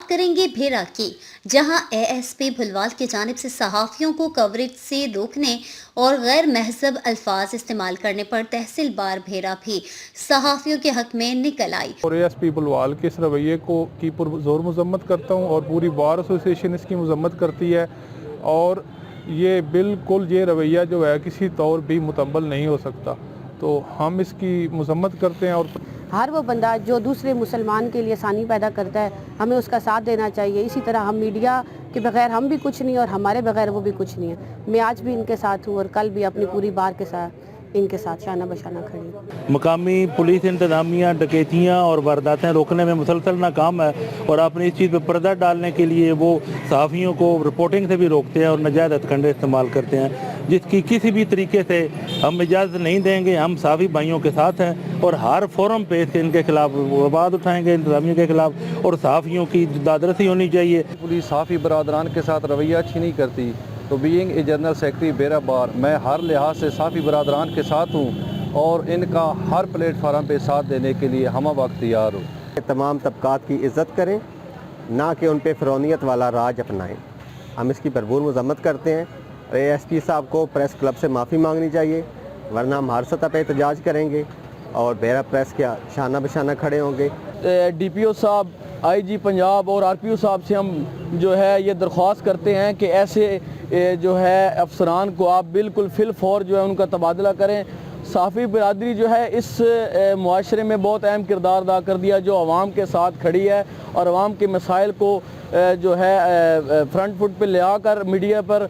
کریں گے بھیرا کی، جہاں ASP بھلوال کی جانب سے صحافیوں کو کوریج سے روکنے اور غیر مہذب الفاظ استعمال کرنے پر تحصیل بار بھیرا بھی صحافیوں کے حق میں نکل آئی۔ اور ASP بھلوال کے اس رویے کی پرزور مذمت کرتا ہوں اور پوری بار ایسوسی ایشن اس کی مذمت کرتی ہے، اور یہ بالکل یہ رویہ جو ہے کسی طور بھی متقبل نہیں ہو سکتا، تو ہم اس کی مذمت کرتے ہیں۔ اور ہر وہ بندہ جو دوسرے مسلمان کے لیے آسانی پیدا کرتا ہے ہمیں اس کا ساتھ دینا چاہیے۔ اسی طرح ہم میڈیا کے بغیر ہم بھی کچھ نہیں اور ہمارے بغیر وہ بھی کچھ نہیں ہے۔ میں آج بھی ان کے ساتھ ہوں اور کل بھی اپنی پوری بار کے ساتھ ان کے ساتھ شانہ بشانہ کھڑی ہوں۔ مقامی پولیس انتظامیہ ڈکیتیاں اور وارداتیں روکنے میں مسلسل ناکام ہے، اور اپنی اس چیز پہ پردہ ڈالنے کے لیے وہ صحافیوں کو رپورٹنگ سے بھی روکتے ہیں اور ناجائز ہتھکنڈے استعمال کرتے ہیں، جس کی کسی بھی طریقے سے ہم اجازت نہیں دیں گے۔ ہم صحافی بھائیوں کے ساتھ ہیں اور ہر فورم پہ ان کے خلاف آواز اٹھائیں گے، انتظامیہ کے خلاف، اور صحافیوں کی دادرسی ہونی چاہیے۔ پولیس صحافی برادران کے ساتھ رویہ اچھی نہیں کرتی، تو being a general secretary Bhera bar میں ہر لحاظ سے صحافی برادران کے ساتھ ہوں اور ان کا ہر پلیٹ فارم پہ ساتھ دینے کے لیے ہم وقت تیار ہوں۔ تمام طبقات کی عزت کریں، نہ کہ ان پہ فرونیت والا راج اپنائیں۔ ہم اس کی بھرپور مذمت کرتے ہیں۔ ASP صاحب کو پریس کلب سے معافی مانگنی چاہیے، ورنہ ہم ہر سطح پہ احتجاج کریں گے اور بھیرا پریس کے شانہ بشانہ کھڑے ہوں گے۔ DPO صاحب، IG پنجاب اور RPO صاحب سے ہم جو ہے یہ درخواست کرتے ہیں کہ ایسے جو ہے افسران کو آپ بالکل فی الفور جو ہے ان کا تبادلہ کریں۔ صحافی برادری جو ہے اس معاشرے میں بہت اہم کردار ادا کر دیا، جو عوام کے ساتھ کھڑی ہے اور عوام کے مسائل کو جو ہے فرنٹ فٹ پہ لے آ کر میڈیا پر،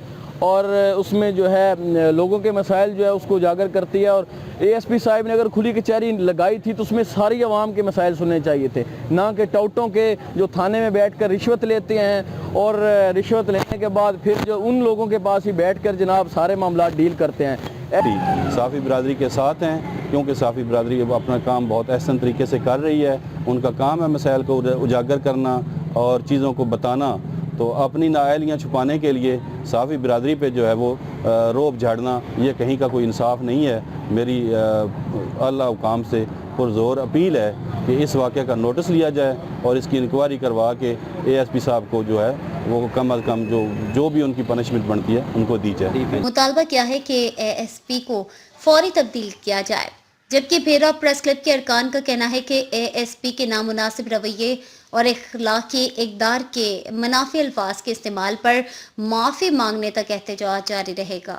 اور اس میں جو ہے لوگوں کے مسائل جو ہے اس کو اجاگر کرتی ہے۔ اور ASP صاحب نے اگر کھلی کچہری لگائی تھی تو اس میں ساری عوام کے مسائل سننے چاہیے تھے، نہ کہ ٹاؤٹوں کے جو تھانے میں بیٹھ کر رشوت لیتے ہیں اور رشوت لینے کے بعد پھر جو ان لوگوں کے پاس ہی بیٹھ کر جناب سارے معاملات ڈیل کرتے ہیں۔ صحافی برادری کے ساتھ ہیں، کیونکہ صحافی برادری اپنا کام بہت احسن طریقے سے کر رہی ہے۔ ان کا کام ہے مسائل کو اجاگر کرنا اور چیزوں کو بتانا، تو اپنی نااہلیاں چھپانے کے لیے صحافی برادری پہ جو ہے وہ روب جھاڑنا یہ کہیں کا کوئی انصاف نہیں ہے۔ میری اعلیٰ حکام سے پرزور اپیل ہے کہ اس واقعہ کا نوٹس لیا جائے اور اس کی انکوائری کروا کے ASP صاحب کو جو ہے وہ کم از کم جو بھی ان کی پنشمنٹ بنتی ہے ان کو دی جائے۔ مطالبہ کیا ہے کہ ASP کو فوری تبدیل کیا جائے، جبکہ بھیرا پریس کلب کے ارکان کا کہنا ہے کہ ASP کے نامناسب رویے اور اخلاقی اقدار کے منافی الفاظ کے استعمال پر معافی مانگنے تک احتجاج جاری رہے گا۔